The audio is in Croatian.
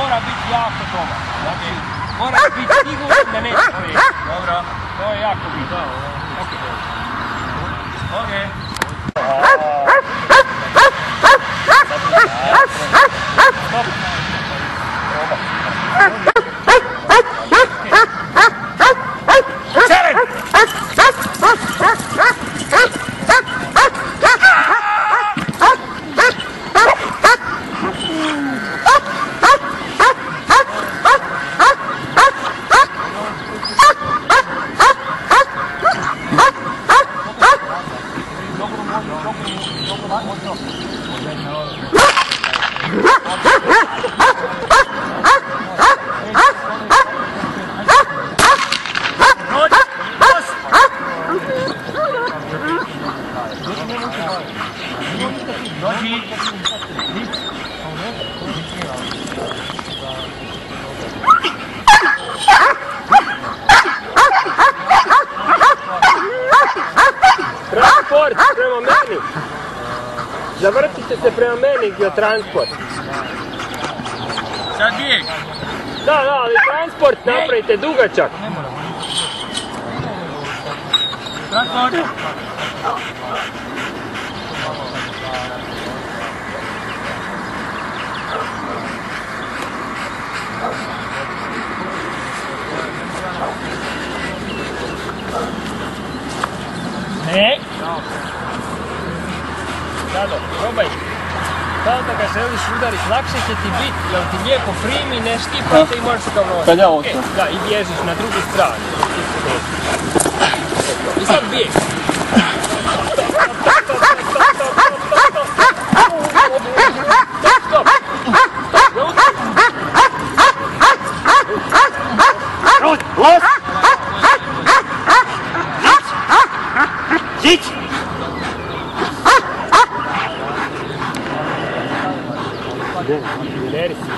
mora biti jako dobar. Znači, mora biti siguran da neće prijeti. Dobro. To je jako bitno. Okej. Transport prema meni. Zavrtite se prema meni gdje je transport. Sad bijeg. Da, ali transport napravite dugačak. Transport. Dado, probaj. Sada da ga želiš udariti, lakše će ti biti, jer ti lijepo primi, ne štipa te i možeš ga vnositi. Kad ja ostavim? Da, i bježiš na drugu stranu. I sad bijeg. Stop! Los! Zić! Neresi.